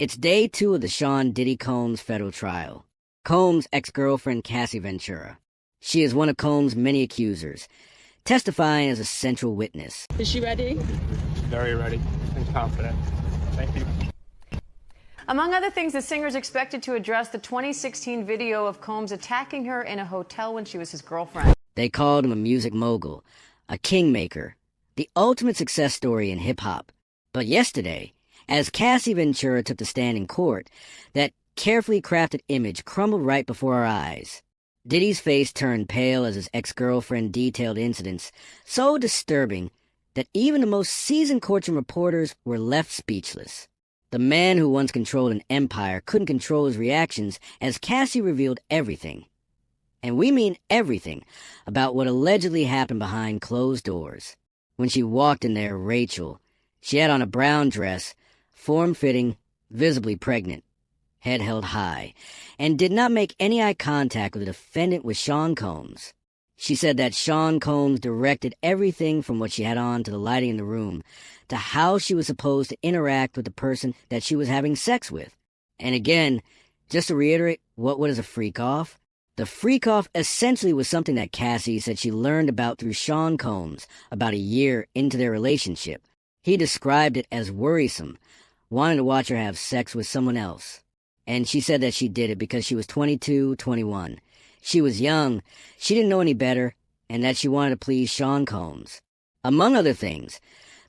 It's day 2 of the Sean Diddy Combs federal trial. Combs' ex-girlfriend Cassie Ventura. She is one of Combs' many accusers, testifying as a central witness. Is she ready? Very ready and confident. Thank you. Among other things, the singer is expected to address the 2016 video of Combs attacking her in a hotel when she was his girlfriend. They called him a music mogul, a kingmaker, the ultimate success story in hip-hop. But yesterday, as Cassie Ventura took the stand in court, that carefully crafted image crumbled right before our eyes. Diddy's face turned pale as his ex-girlfriend detailed incidents so disturbing that even the most seasoned courtroom reporters were left speechless. The man who once controlled an empire couldn't control his reactions as Cassie revealed everything. And we mean everything about what allegedly happened behind closed doors. When she walked in there, Rachel, she had on a brown dress, form-fitting, visibly pregnant, head held high, and did not make any eye contact with the defendant with Sean Combs. She said that Sean Combs directed everything from what she had on to the lighting in the room to how she was supposed to interact with the person that she was having sex with. And again, just to reiterate, what is a freak-off? The freak-off essentially was something that Cassie said she learned about through Sean Combs about a year into their relationship. He described it as worrisome, wanting to watch her have sex with someone else. And she said that she did it because she was 22, 21. She was young, she didn't know any better, and that she wanted to please Sean Combs. Among other things,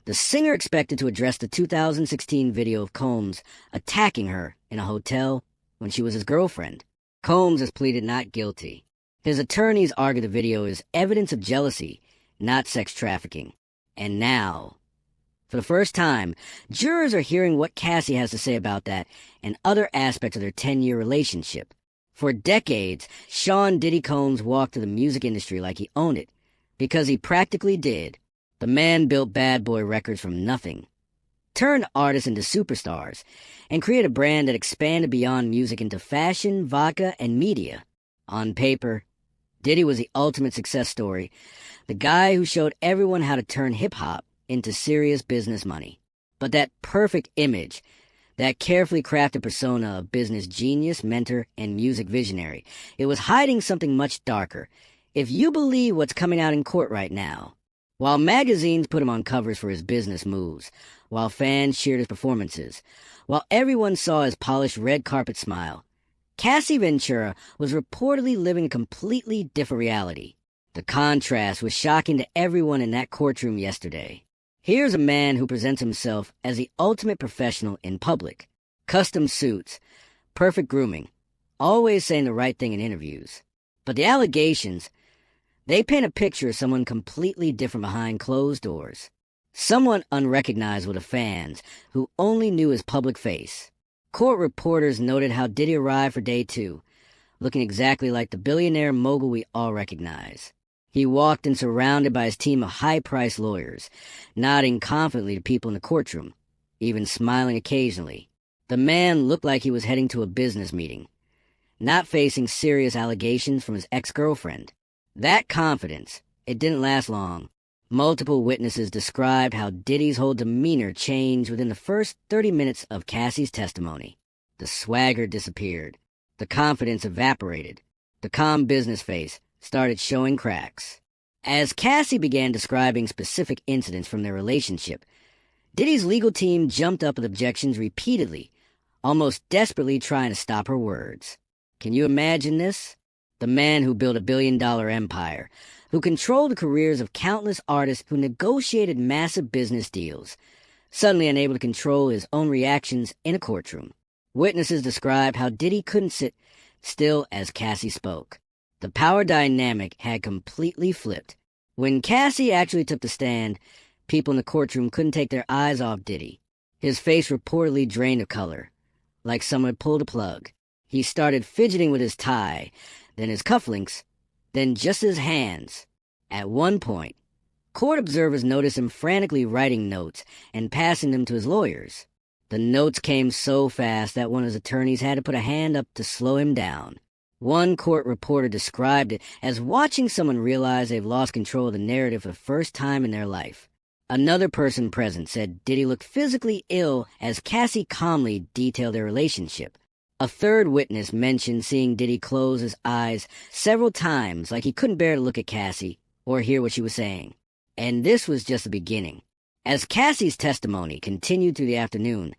the singer expected to address the 2016 video of Combs attacking her in a hotel when she was his girlfriend. Combs has pleaded not guilty. His attorneys argue the video is evidence of jealousy, not sex trafficking. And now, for the first time, jurors are hearing what Cassie has to say about that and other aspects of their 10-year relationship. For decades, Sean Diddy Combs walked through the music industry like he owned it, because he practically did. The man built Bad Boy Records from nothing, turned artists into superstars, and created a brand that expanded beyond music into fashion, vodka, and media. On paper, Diddy was the ultimate success story, the guy who showed everyone how to turn hip-hop into serious business money. But that perfect image, that carefully crafted persona of business genius, mentor, and music visionary, it was hiding something much darker, if you believe what's coming out in court right now. While magazines put him on covers for his business moves, while fans cheered his performances, while everyone saw his polished red carpet smile, Cassie Ventura was reportedly living a completely different reality. The contrast was shocking to everyone in that courtroom yesterday. Here's a man who presents himself as the ultimate professional in public. Custom suits, perfect grooming, always saying the right thing in interviews. But the allegations, they paint a picture of someone completely different behind closed doors. Someone unrecognizable to fans who only knew his public face. Court reporters noted how Diddy arrived for day 2, looking exactly like the billionaire mogul we all recognize. He walked in surrounded by his team of high-priced lawyers, nodding confidently to people in the courtroom, even smiling occasionally. The man looked like he was heading to a business meeting, not facing serious allegations from his ex-girlfriend. That confidence, it didn't last long. Multiple witnesses described how Diddy's whole demeanor changed within the first 30 minutes of Cassie's testimony. The swagger disappeared. The confidence evaporated. The calm business face started showing cracks. As Cassie began describing specific incidents from their relationship, Diddy's legal team jumped up with objections repeatedly, almost desperately trying to stop her words. Can you imagine this? The man who built a billion-dollar empire, who controlled the careers of countless artists who negotiated massive business deals, suddenly unable to control his own reactions in a courtroom. Witnesses described how Diddy couldn't sit still as Cassie spoke. The power dynamic had completely flipped. When Cassie actually took the stand, people in the courtroom couldn't take their eyes off Diddy. His face reportedly drained of color, like someone had pulled a plug. He started fidgeting with his tie, then his cufflinks, then just his hands. At one point, court observers noticed him frantically writing notes and passing them to his lawyers. The notes came so fast that one of his attorneys had to put a hand up to slow him down. One court reporter described it as watching someone realize they've lost control of the narrative for the first time in their life. Another person present said Diddy looked physically ill as Cassie calmly detailed their relationship. A third witness mentioned seeing Diddy close his eyes several times like he couldn't bear to look at Cassie or hear what she was saying. And this was just the beginning. As Cassie's testimony continued through the afternoon,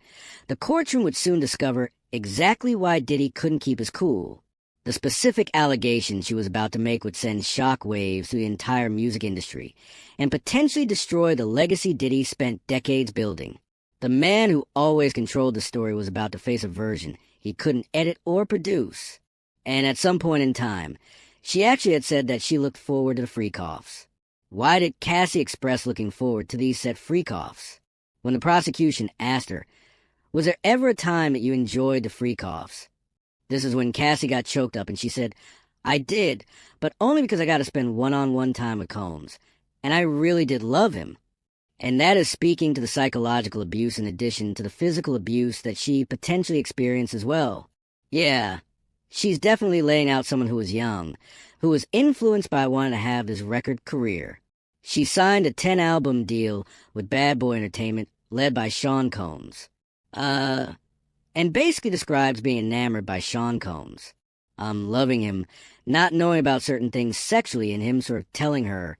the courtroom would soon discover exactly why Diddy couldn't keep his cool. The specific allegations she was about to make would send shockwaves through the entire music industry and potentially destroy the legacy Diddy spent decades building. The man who always controlled the story was about to face a version he couldn't edit or produce. And at some point in time, she actually had said that she looked forward to the freak-offs. Why did Cassie express looking forward to these set freak-offs? When the prosecution asked her, was there ever a time that you enjoyed the freak-offs? This is when Cassie got choked up and she said, I did, but only because I got to spend one-on-one time with Combs. And I really did love him. And that is speaking to the psychological abuse in addition to the physical abuse that she potentially experienced as well. Yeah, she's definitely laying out someone who was young, who was influenced by wanting to have this record career. She signed a 10-album deal with Bad Boy Entertainment, led by Sean Combs. And basically describes being enamored by Sean Combs. Loving him, not knowing about certain things sexually, and him sort of telling her,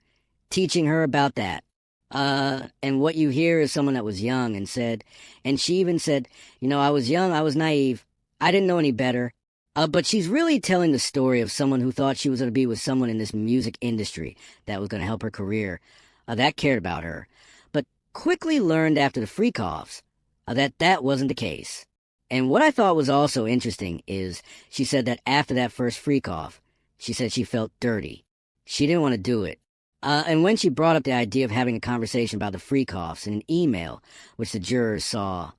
teaching her about that. And what you hear is someone that was young and said, and she even said, I was young, I was naive, I didn't know any better. But she's really telling the story of someone who thought she was going to be with someone in this music industry that was going to help her career, that cared about her, but quickly learned after the freak-offs that wasn't the case. And what I thought was also interesting is she said that after that first freak-off, she said she felt dirty. She didn't want to do it. And when she brought up the idea of having a conversation about the freak-offs in an email, which the jurors saw,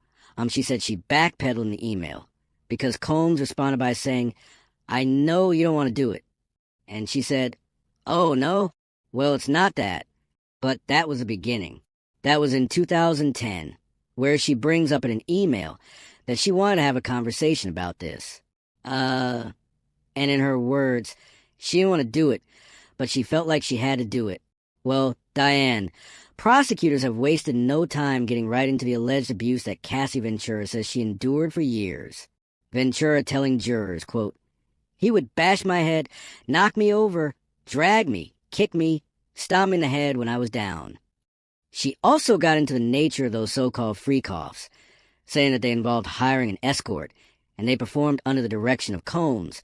she said she backpedaled in the email because Combs responded by saying, I know you don't want to do it. And she said, oh, no? Well, it's not that. But that was the beginning. That was in 2010, where she brings up in an email that she wanted to have a conversation about this. And in her words, she didn't want to do it, but she felt like she had to do it. Well, Diane, prosecutors have wasted no time getting right into the alleged abuse that Cassie Ventura says she endured for years. Ventura telling jurors, quote, he would bash my head, knock me over, drag me, kick me, stomp me in the head when I was down. She also got into the nature of those so-called freak-offs, saying that they involved hiring an escort, and they performed under the direction of Combs,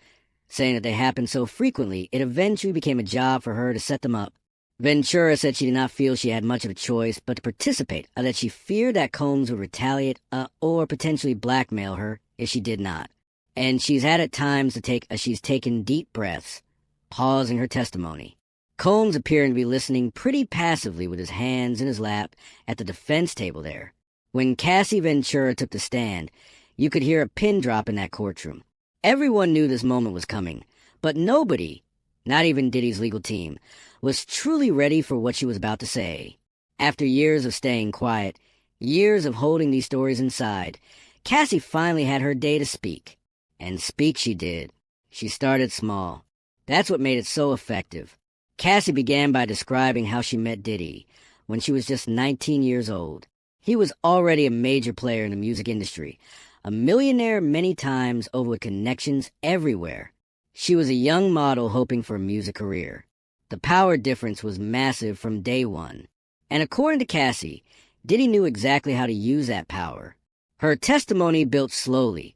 saying that they happened so frequently it eventually became a job for her to set them up. Ventura said she did not feel she had much of a choice but to participate, that she feared that Combs would retaliate or potentially blackmail her if she did not. And she's had at times she's taken deep breaths, pausing her testimony. Combs appearing to be listening pretty passively with his hands in his lap at the defense table there. When Cassie Ventura took the stand, you could hear a pin drop in that courtroom. Everyone knew this moment was coming, but nobody, not even Diddy's legal team, was truly ready for what she was about to say. After years of staying quiet, years of holding these stories inside, Cassie finally had her day to speak. And speak she did. She started small. That's what made it so effective. Cassie began by describing how she met Diddy when she was just 19 years old. He was already a major player in the music industry, a millionaire many times over with connections everywhere. She was a young model hoping for a music career. The power difference was massive from day one. And according to Cassie, Diddy knew exactly how to use that power. Her testimony built slowly,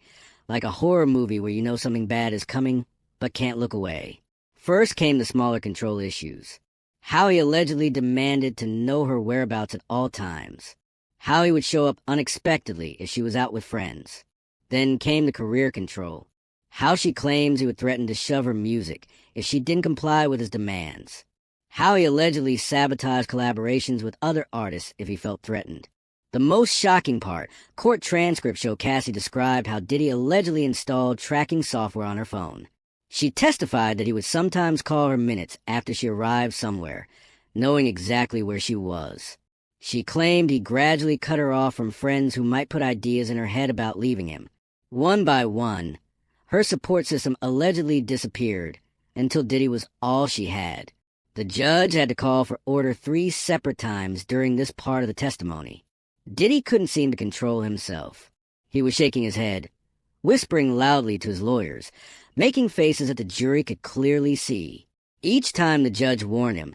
like a horror movie where you know something bad is coming, but can't look away. First came the smaller control issues. How he allegedly demanded to know her whereabouts at all times. How he would show up unexpectedly if she was out with friends. Then came the career control. How she claims he would threaten to shove her music if she didn't comply with his demands. How he allegedly sabotaged collaborations with other artists if he felt threatened. The most shocking part, court transcripts show Cassie described how Diddy allegedly installed tracking software on her phone. She testified that he would sometimes call her minutes after she arrived somewhere, knowing exactly where she was. She claimed he gradually cut her off from friends who might put ideas in her head about leaving him. One by one, her support system allegedly disappeared until Diddy was all she had. The judge had to call for order 3 separate times during this part of the testimony. Diddy couldn't seem to control himself. He was shaking his head, whispering loudly to his lawyers, making faces that the jury could clearly see. Each time the judge warned him,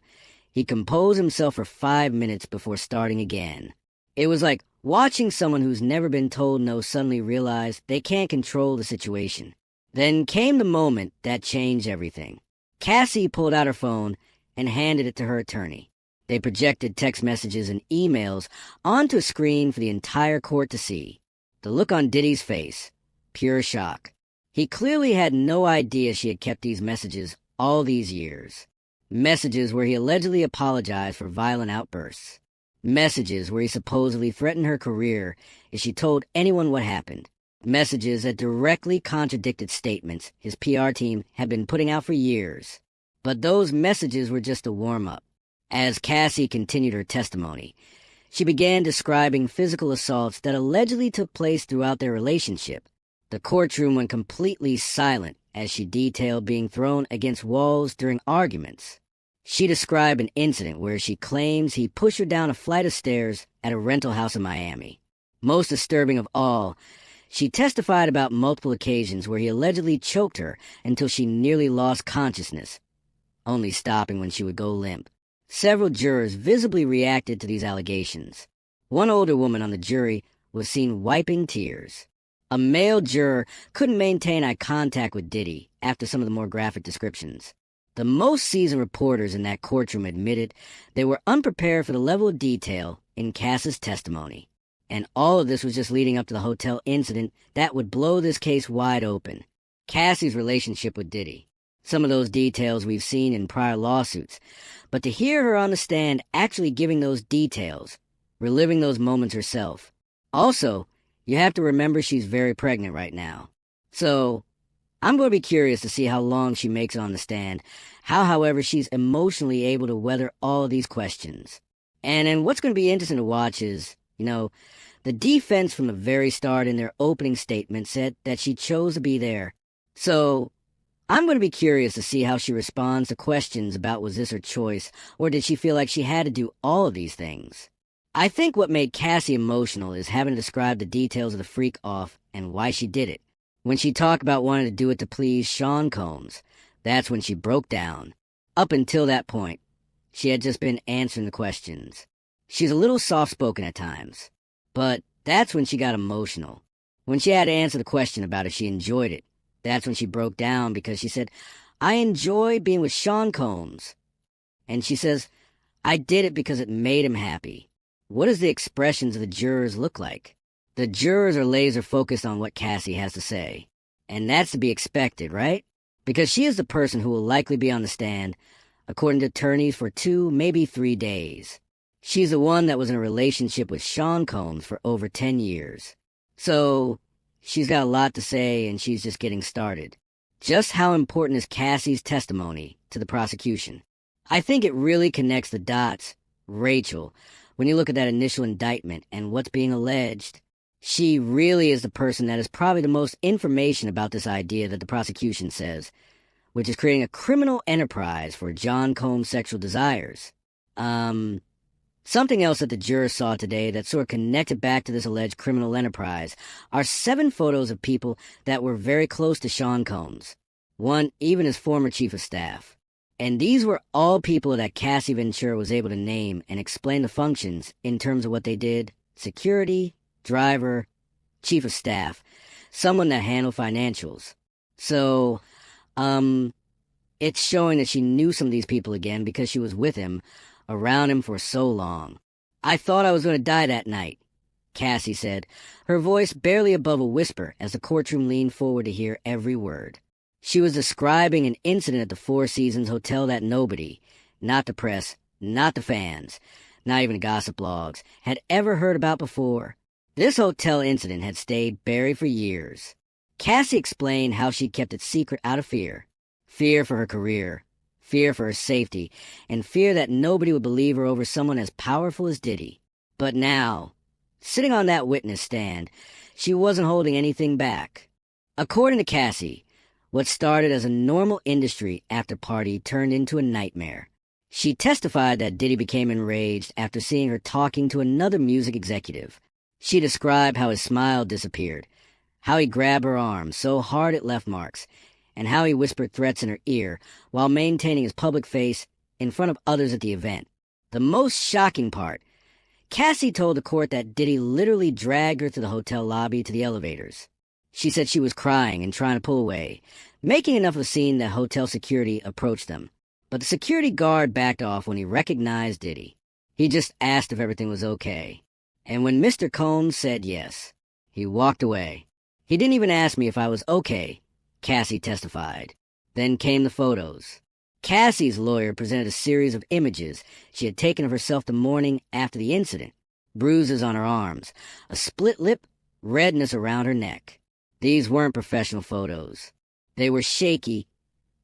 he composed himself for 5 minutes before starting again. It was like watching someone who's never been told no suddenly realize they can't control the situation. Then came the moment that changed everything. Cassie pulled out her phone and handed it to her attorney. They projected text messages and emails onto a screen for the entire court to see. The look on Diddy's face, pure shock. He clearly had no idea she had kept these messages all these years. Messages where he allegedly apologized for violent outbursts. Messages where he supposedly threatened her career if she told anyone what happened. Messages that directly contradicted statements his PR team had been putting out for years. But those messages were just a warm-up. As Cassie continued her testimony, she began describing physical assaults that allegedly took place throughout their relationship. The courtroom went completely silent as she detailed being thrown against walls during arguments. She described an incident where she claims he pushed her down a flight of stairs at a rental house in Miami. Most disturbing of all, she testified about multiple occasions where he allegedly choked her until she nearly lost consciousness, only stopping when she would go limp. Several jurors visibly reacted to these allegations. One older woman on the jury was seen wiping tears. A male juror couldn't maintain eye contact with Diddy after some of the more graphic descriptions. The most seasoned reporters in that courtroom admitted they were unprepared for the level of detail in Cass's testimony. And all of this was just leading up to the hotel incident that would blow this case wide open. Cassie's relationship with Diddy. Some of those details we've seen in prior lawsuits. But to hear her on the stand actually giving those details, reliving those moments herself. Also, you have to remember she's very pregnant right now. So, I'm going to be curious to see how long she makes it on the stand, however, she's emotionally able to weather all of these questions. And then what's going to be interesting to watch is, the defense from the very start in their opening statement said that she chose to be there. So, I'm going to be curious to see how she responds to questions about was this her choice, or did she feel like she had to do all of these things? I think what made Cassie emotional is having to describe the details of the freak-off and why she did it. When she talked about wanting to do it to please Sean Combs, that's when she broke down. Up until that point, she had just been answering the questions. She's a little soft-spoken at times, but that's when she got emotional. When she had to answer the question about if she enjoyed it, that's when she broke down because she said, I enjoy being with Sean Combs. And she says, I did it because it made him happy. What does the expressions of the jurors look like? The jurors are laser focused on what Cassie has to say. And that's to be expected, right? Because she is the person who will likely be on the stand, according to attorneys, for 2, maybe 3 days. She's the one that was in a relationship with Sean Combs for over 10 years. So, she's got a lot to say and she's just getting started. Just how important is Cassie's testimony to the prosecution? I think it really connects the dots, Rachel, when you look at that initial indictment and what's being alleged. She really is the person that has probably the most information about this idea that the prosecution says, which is creating a criminal enterprise for John Combs' sexual desires. Something else that the jurors saw today that sort of connected back to this alleged criminal enterprise are 7 photos of people that were very close to Sean Combs. One, even his former chief of staff. And these were all people that Cassie Ventura was able to name and explain the functions in terms of what they did. Security, driver, chief of staff, someone that handled financials. So, it's showing that she knew some of these people again because she was with him, around him for so long. I thought I was going to die that night, Cassie said, her voice barely above a whisper as the courtroom leaned forward to hear every word. She was describing an incident at the Four Seasons Hotel that nobody, not the press, not the fans, not even gossip blogs, had ever heard about before. This hotel incident had stayed buried for years. Cassie explained how she kept it secret out of fear. Fear for her career, fear for her safety, and fear that nobody would believe her over someone as powerful as Diddy. But now, sitting on that witness stand, she wasn't holding anything back. According to Cassie, what started as a normal industry after party turned into a nightmare. She testified that Diddy became enraged after seeing her talking to another music executive. She described how his smile disappeared, how he grabbed her arm so hard it left marks, and how he whispered threats in her ear while maintaining his public face in front of others at the event. The most shocking part, Cassie told the court that Diddy literally dragged her to the hotel lobby to the elevators. She said she was crying and trying to pull away, making enough of a scene that hotel security approached them. But the security guard backed off when he recognized Diddy. He just asked if everything was okay. And when Mr. Combs said yes, he walked away. He didn't even ask me if I was okay, Cassie testified. Then came the photos. Cassie's lawyer presented a series of images she had taken of herself the morning after the incident. Bruises on her arms, a split lip, redness around her neck. These weren't professional photos. They were shaky,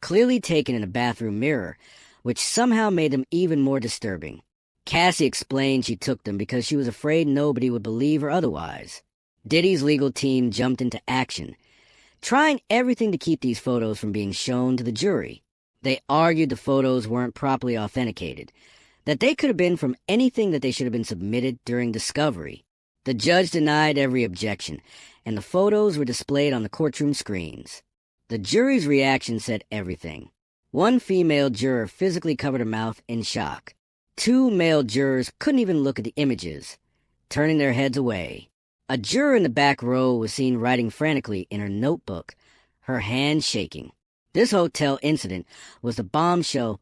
clearly taken in a bathroom mirror, which somehow made them even more disturbing. Cassie explained she took them because she was afraid nobody would believe her otherwise. Diddy's legal team jumped into action, trying everything to keep these photos from being shown to the jury. They argued the photos weren't properly authenticated, that they could have been from anything that they should have been submitted during discovery. The judge denied every objection, and the photos were displayed on the courtroom screens. The jury's reaction said everything. One female juror physically covered her mouth in shock. Two male jurors couldn't even look at the images, turning their heads away. A juror in the back row was seen writing frantically in her notebook, her hands shaking. This hotel incident was the bombshell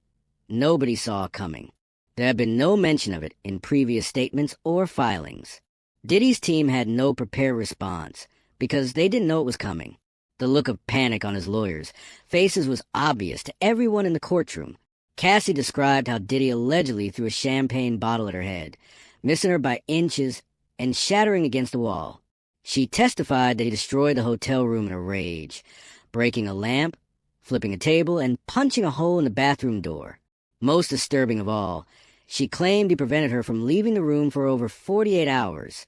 nobody saw coming. There had been no mention of it in previous statements or filings. Diddy's team had no prepared response because they didn't know it was coming. The look of panic on his lawyers' faces was obvious to everyone in the courtroom. Cassie described how Diddy allegedly threw a champagne bottle at her head, missing her by inches and shattering against the wall. She testified that he destroyed the hotel room in a rage, breaking a lamp, flipping a table, and punching a hole in the bathroom door. Most disturbing of all, she claimed he prevented her from leaving the room for over 48 hours,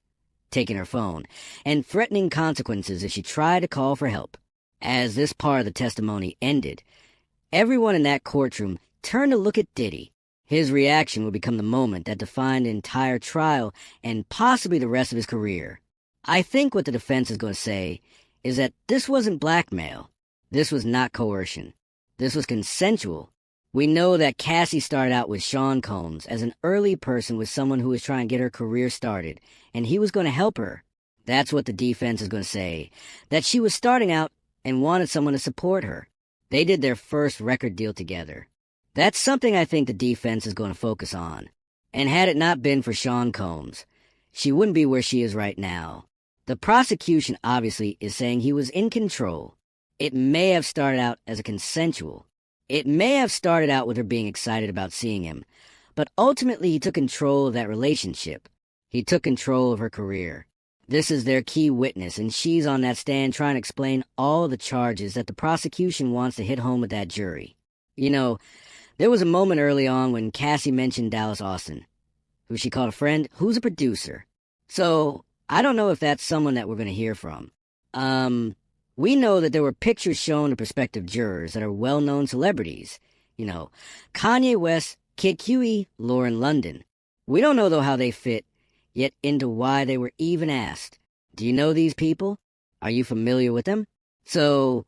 taking her phone, and threatening consequences if she tried to call for help. As this part of the testimony ended, everyone in that courtroom turned to look at Diddy. His reaction would become the moment that defined the entire trial and possibly the rest of his career. I think what the defense is going to say is that this wasn't blackmail. This was not coercion. This was consensual. We know that Cassie started out with Sean Combs as an early person with someone who was trying to get her career started, and he was going to help her. That's what the defense is going to say, that she was starting out and wanted someone to support her. They did their first record deal together. That's something I think the defense is going to focus on. And had it not been for Sean Combs, she wouldn't be where she is right now. The prosecution obviously is saying he was in control. It may have started out as a consensual. It may have started out with her being excited about seeing him, but ultimately he took control of that relationship. He took control of her career. This is their key witness, and she's on that stand trying to explain all the charges that the prosecution wants to hit home with that jury. You know, there was a moment early on when Cassie mentioned Dallas Austin, who she called a friend, who's a producer. So, I don't know if that's someone that we're going to hear from. We know that there were pictures shown to prospective jurors that are well-known celebrities. You know, Kanye West, Kid Cudi, Lauren London. We don't know, though, how they fit yet into why they were even asked. Do you know these people? Are you familiar with them? So,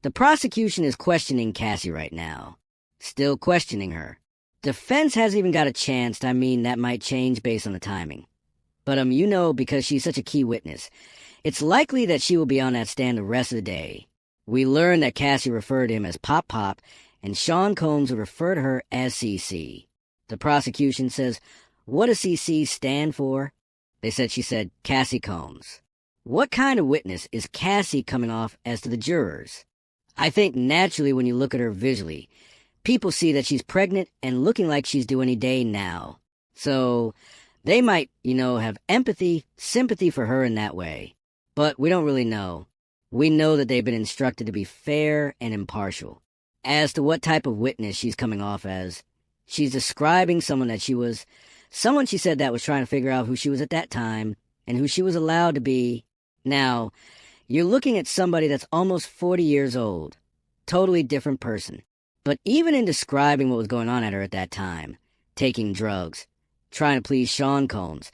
the prosecution is questioning Cassie right now. Still questioning her. Defense hasn't even got a chance. That might change based on the timing. But, you know, because she's such a key witness, it's likely that she will be on that stand the rest of the day. We learned that Cassie referred to him as Pop Pop, and Sean Combs would refer to her as CC. The prosecution says, what does CC stand for? They said she said Cassie Combs. What kind of witness is Cassie coming off as to the jurors? I think naturally when you look at her visually, people see that she's pregnant and looking like she's due any day now. So they might, have empathy, sympathy for her in that way. But we don't really know. We know that they've been instructed to be fair and impartial. As to what type of witness she's coming off as, she's describing someone she said that was trying to figure out who she was at that time and who she was allowed to be. Now, you're looking at somebody that's almost 40 years old. Totally different person. But even in describing what was going on at her at that time, taking drugs, trying to please Sean Combs,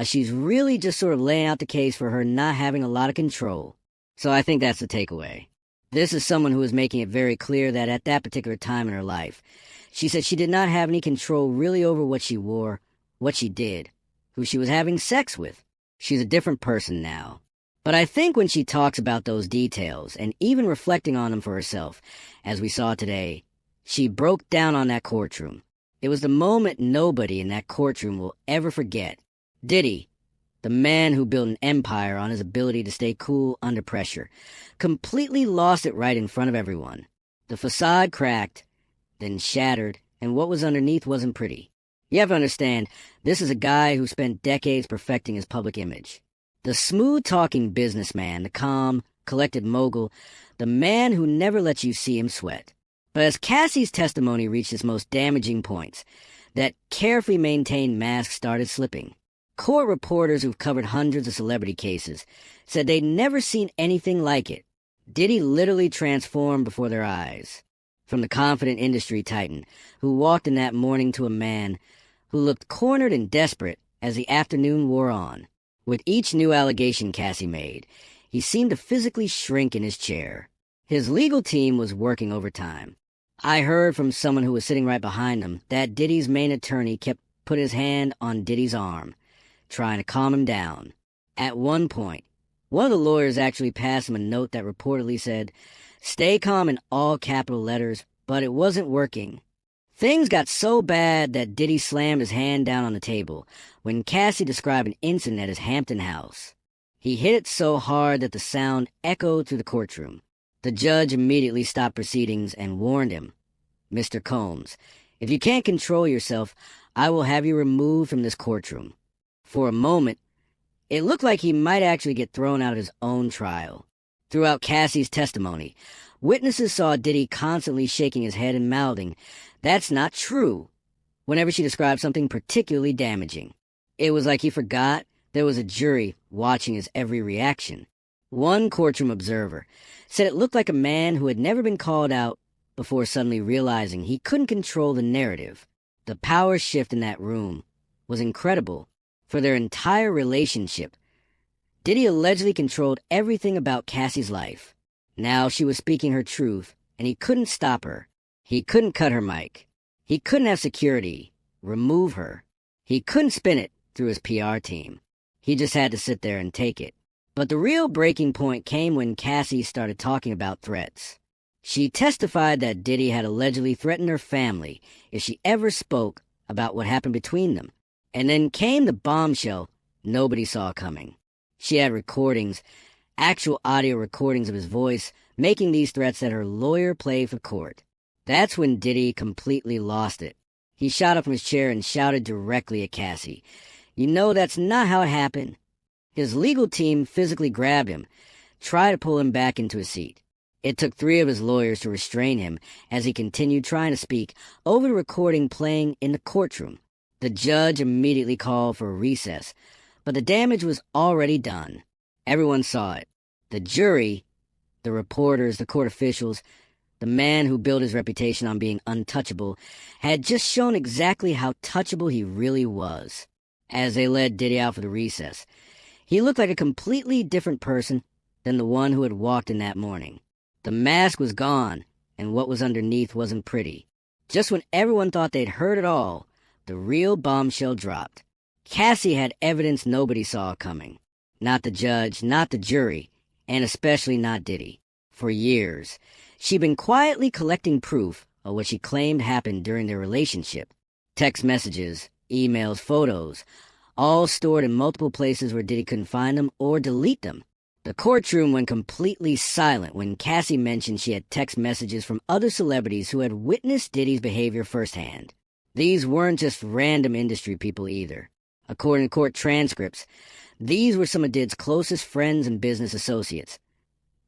she's really just sort of laying out the case for her not having a lot of control. So I think that's the takeaway. This is someone who is making it very clear that at that particular time in her life, she said she did not have any control really over what she wore, what she did, who she was having sex with. She's a different person now. But I think when she talks about those details, and even reflecting on them for herself, as we saw today, she broke down on that courtroom. It was the moment nobody in that courtroom will ever forget. Diddy, the man who built an empire on his ability to stay cool under pressure, completely lost it right in front of everyone. The facade cracked, then shattered, and what was underneath wasn't pretty. You have to understand, this is a guy who spent decades perfecting his public image. The smooth-talking businessman, the calm, collected mogul, the man who never lets you see him sweat. But as Cassie's testimony reached its most damaging points, that carefully maintained mask started slipping. Court reporters who've covered hundreds of celebrity cases said they'd never seen anything like it. Diddy literally transformed before their eyes. From the confident industry titan who walked in that morning to a man who looked cornered and desperate as the afternoon wore on. With each new allegation Cassie made, he seemed to physically shrink in his chair. His legal team was working overtime. I heard from someone who was sitting right behind him that Diddy's main attorney kept putting his hand on Diddy's arm, trying to calm him down. At one point, one of the lawyers actually passed him a note that reportedly said, "Stay calm," in all capital letters, but it wasn't working. Things got so bad that Diddy slammed his hand down on the table when Cassie described an incident at his Hampton house. He hit it so hard that the sound echoed through the courtroom. The judge immediately stopped proceedings and warned him, "Mr. Combs, if you can't control yourself, I will have you removed from this courtroom." For a moment, it looked like he might actually get thrown out of his own trial. Throughout Cassie's testimony, witnesses saw Diddy constantly shaking his head and mouthing, "That's not true," whenever she described something particularly damaging. It was like he forgot there was a jury watching his every reaction. One courtroom observer said it looked like a man who had never been called out before suddenly realizing he couldn't control the narrative. The power shift in that room was incredible. For their entire relationship, Diddy allegedly controlled everything about Cassie's life. Now she was speaking her truth, and he couldn't stop her. He couldn't cut her mic. He couldn't have security remove her. He couldn't spin it through his PR team. He just had to sit there and take it. But the real breaking point came when Cassie started talking about threats. She testified that Diddy had allegedly threatened her family if she ever spoke about what happened between them. And then came the bombshell nobody saw coming. She had recordings, actual audio recordings of his voice, making these threats that her lawyer played for court. That's when Diddy completely lost it. He shot up from his chair and shouted directly at Cassie, "You know that's not how it happened." His legal team physically grabbed him, tried to pull him back into his seat. It took 3 of his lawyers to restrain him as he continued trying to speak over the recording playing in the courtroom. The judge immediately called for a recess, but the damage was already done. Everyone saw it. The jury, the reporters, the court officials, the man who built his reputation on being untouchable, had just shown exactly how touchable he really was. As they led Diddy out for the recess, he looked like a completely different person than the one who had walked in that morning. The mask was gone, and what was underneath wasn't pretty. Just when everyone thought they'd heard it all, the real bombshell dropped. Cassie had evidence nobody saw coming. Not the judge, not the jury, and especially not Diddy. For years, she'd been quietly collecting proof of what she claimed happened during their relationship. Text messages, emails, photos, all stored in multiple places where Diddy couldn't find them or delete them. The courtroom went completely silent when Cassie mentioned she had text messages from other celebrities who had witnessed Diddy's behavior firsthand. These weren't just random industry people either. According to court transcripts, these were some of Diddy's closest friends and business associates.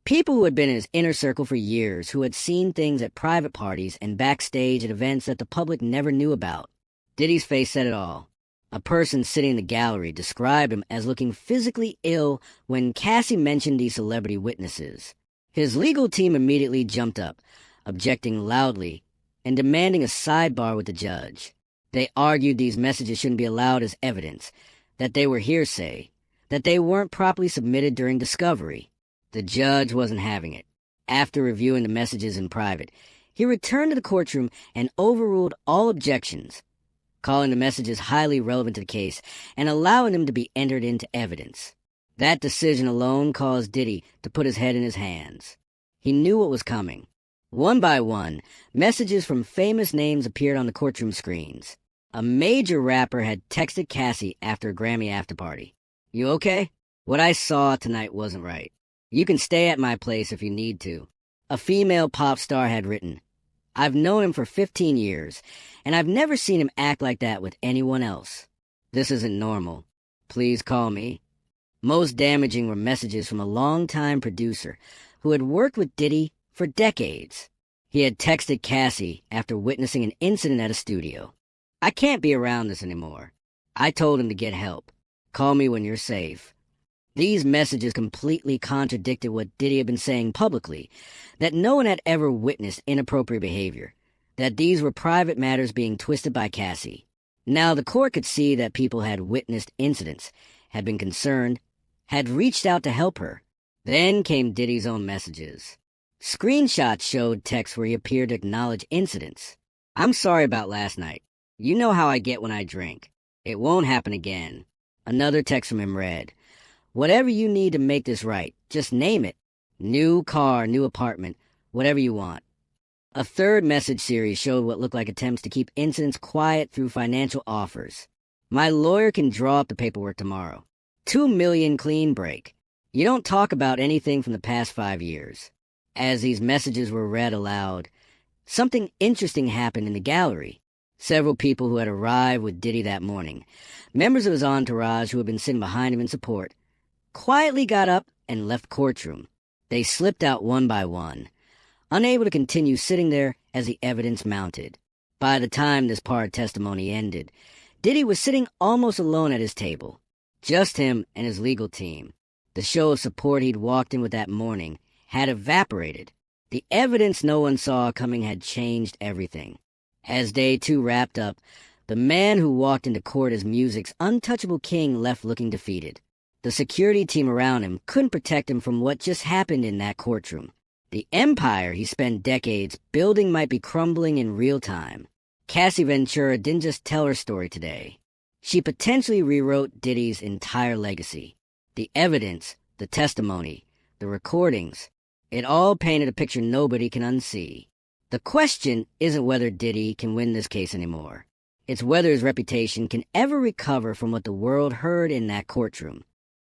People who had been in his inner circle for years, who had seen things at private parties and backstage at events that the public never knew about. Diddy's face said it all. A person sitting in the gallery described him as looking physically ill when Cassie mentioned these celebrity witnesses. His legal team immediately jumped up, objecting loudly and demanding a sidebar with the judge. They argued these messages shouldn't be allowed as evidence, that they were hearsay, that they weren't properly submitted during discovery. The judge wasn't having it. After reviewing the messages in private, he returned to the courtroom and overruled all objections, calling the messages highly relevant to the case and allowing them to be entered into evidence. That decision alone caused Diddy to put his head in his hands. He knew what was coming. One by one, messages from famous names appeared on the courtroom screens. A major rapper had texted Cassie after a Grammy afterparty. "You okay? What I saw tonight wasn't right. You can stay at my place if you need to." A female pop star had written, "I've known him for 15 years, and I've never seen him act like that with anyone else. This isn't normal. Please call me." Most damaging were messages from a longtime producer who had worked with Diddy for decades. He had texted Cassie after witnessing an incident at a studio. "I can't be around this anymore. I told him to get help. Call me when you're safe." These messages completely contradicted what Diddy had been saying publicly, that no one had ever witnessed inappropriate behavior, that these were private matters being twisted by Cassie. Now the court could see that people had witnessed incidents, had been concerned, had reached out to help her. Then came Diddy's own messages. Screenshots showed texts where he appeared to acknowledge incidents. "I'm sorry about last night. You know how I get when I drink. It won't happen again." Another text from him read, "Whatever you need to make this right, just name it. New car, new apartment, whatever you want." A third message series showed what looked like attempts to keep incidents quiet through financial offers. "My lawyer can draw up the paperwork tomorrow. $2 million clean break. You don't talk about anything from the past 5 years." As these messages were read aloud, something interesting happened in the gallery. Several people who had arrived with Diddy that morning, members of his entourage who had been sitting behind him in support, quietly got up and left Courtroom. They slipped out one by one, unable to continue sitting there as the evidence mounted. By the time this part of testimony ended, Diddy was sitting almost alone at his table. Just him and his legal team. The show of support he'd walked in with that morning had evaporated. The evidence no one saw coming had changed everything. As day 2 wrapped up, the man who walked into court as music's untouchable king left looking defeated. The security team around him couldn't protect him from what just happened in that courtroom. The empire he spent decades building might be crumbling in real time. Cassie Ventura didn't just tell her story today. She potentially rewrote Diddy's entire legacy. The evidence, the testimony, the recordings, it all painted a picture nobody can unsee. The question isn't whether Diddy can win this case anymore. It's whether his reputation can ever recover from what the world heard in that courtroom.